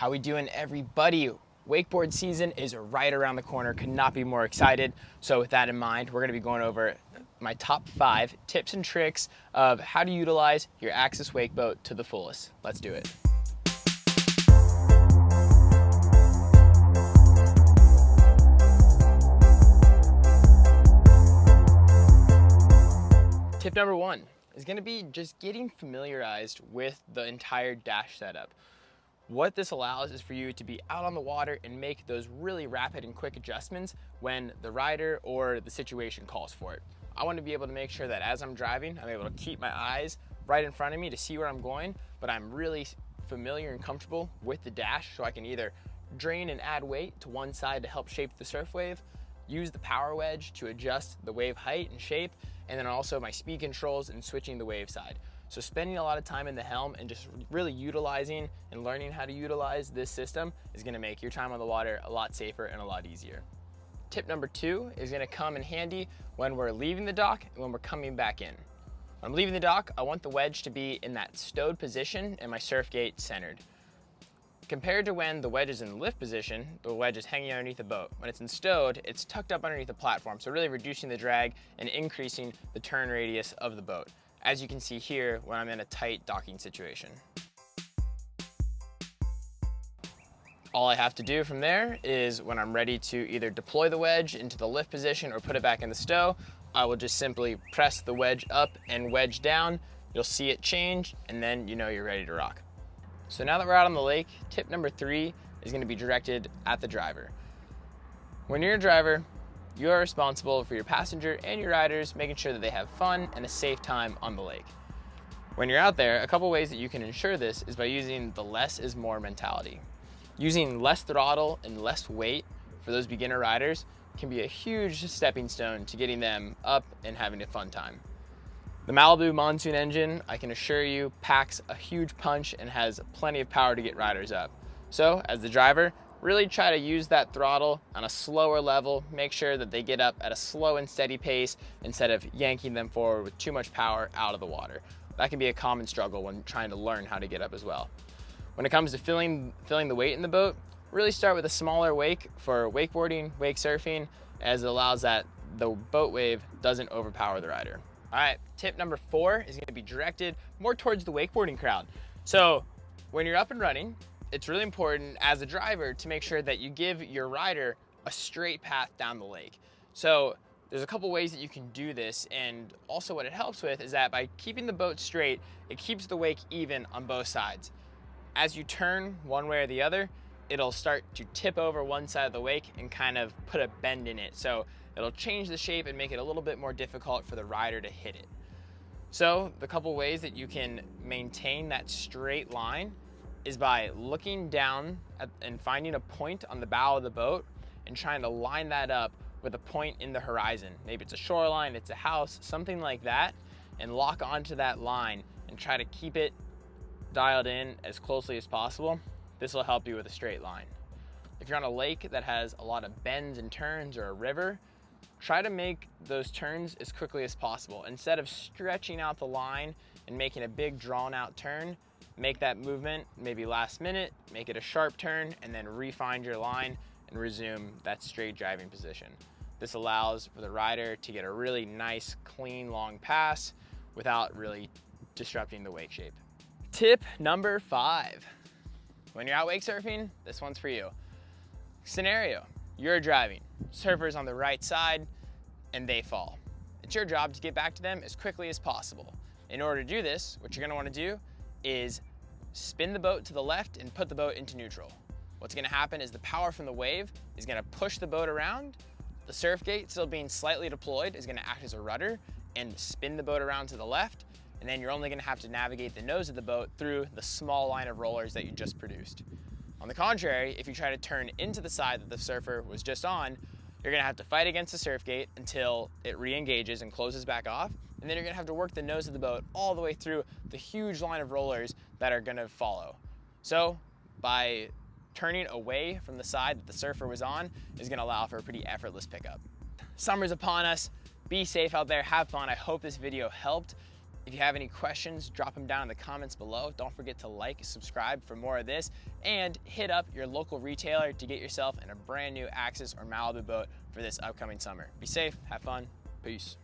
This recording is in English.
How we doing, everybody? Wakeboard season is right around the corner. Could not be more excited. So with that in mind, we're gonna be going over my top 5 tips and tricks of how to utilize your Axis wake boat to the fullest. Let's do it. Tip number 1 is gonna be just getting familiarized with the entire dash setup. What this allows is for you to be out on the water and make those really rapid and quick adjustments when the rider or the situation calls for it. I want to be able to make sure that as I'm driving, I'm able to keep my eyes right in front of me to see where I'm going, but I'm really familiar and comfortable with the dash, so I can either drain and add weight to one side to help shape the surf wave, use the power wedge to adjust the wave height and shape, and then also my speed controls and switching the wave side. So spending a lot of time in the helm and just really utilizing and learning how to utilize this system is gonna make your time on the water a lot safer and a lot easier. Tip number 2 is gonna come in handy when we're leaving the dock and when we're coming back in. When I'm leaving the dock, I want the wedge to be in that stowed position and my surf gate centered. Compared to when the wedge is in lift position, the wedge is hanging underneath the boat. When it's in stowed, it's tucked up underneath the platform, so really reducing the drag and increasing the turn radius of the boat, as you can see here when I'm in a tight docking situation. All I have to do from there is when I'm ready to either deploy the wedge into the lift position or put it back in the stow, I will just simply press the wedge up and wedge down. You'll see it change, and then you know you're ready to rock. So now that we're out on the lake, tip number 3 is gonna be directed at the driver. When you're a driver, you are responsible for your passenger and your riders making sure that they have fun and a safe time on the lake. When you're out there, a couple ways that you can ensure this is by using the less is more mentality. Using less throttle and less weight for those beginner riders can be a huge stepping stone to getting them up and having a fun time. The Malibu Monsoon engine, I can assure you, packs a huge punch and has plenty of power to get riders up. So as the driver, really try to use that throttle on a slower level, make sure that they get up at a slow and steady pace instead of yanking them forward with too much power out of the water. That can be a common struggle when trying to learn how to get up as well. When it comes to filling the weight in the boat, really start with a smaller wake for wakeboarding, wake surfing, as it allows that the boat wave doesn't overpower the rider. All right, tip number 4 is gonna be directed more towards the wakeboarding crowd. So when you're up and running, it's really important as a driver to make sure that you give your rider a straight path down the lake. So there's a couple ways that you can do this, and also what it helps with is that by keeping the boat straight, it keeps the wake even on both sides. As you turn one way or the other, it'll start to tip over one side of the wake and kind of put a bend in it. So it'll change the shape and make it a little bit more difficult for the rider to hit it. So the couple ways that you can maintain that straight line is by looking down and finding a point on the bow of the boat and trying to line that up with a point in the horizon. Maybe it's a shoreline, it's a house, something like that, and lock onto that line and try to keep it dialed in as closely as possible. This will help you with a straight line. If you're on a lake that has a lot of bends and turns, or a river, try to make those turns as quickly as possible. Instead of stretching out the line and making a big drawn out turn, make that movement maybe last minute, make it a sharp turn, and then re-find your line and resume that straight driving position. This allows for the rider to get a really nice, clean, long pass without really disrupting the wake shape. Tip number 5. When you're out wake surfing, this one's for you. Scenario, you're driving, surfer's on the right side, and they fall. It's your job to get back to them as quickly as possible. In order to do this, what you're gonna wanna do is spin the boat to the left and put the boat into neutral. What's gonna happen is the power from the wave is gonna push the boat around. The surf gate, still being slightly deployed, is gonna act as a rudder and spin the boat around to the left, and then you're only gonna have to navigate the nose of the boat through the small line of rollers that you just produced. On the contrary, if you try to turn into the side that the surfer was just on, you're gonna have to fight against the surf gate until it re-engages and closes back off, and then you're gonna have to work the nose of the boat all the way through the huge line of rollers that are gonna follow. So by turning away from the side that the surfer was on is gonna allow for a pretty effortless pickup. Summer's upon us. Be safe out there, have fun. I hope this video helped. If you have any questions, drop them down in the comments below. Don't forget to like, subscribe for more of this, and hit up your local retailer to get yourself in a brand new Axis or Malibu boat for this upcoming summer. Be safe, have fun, peace.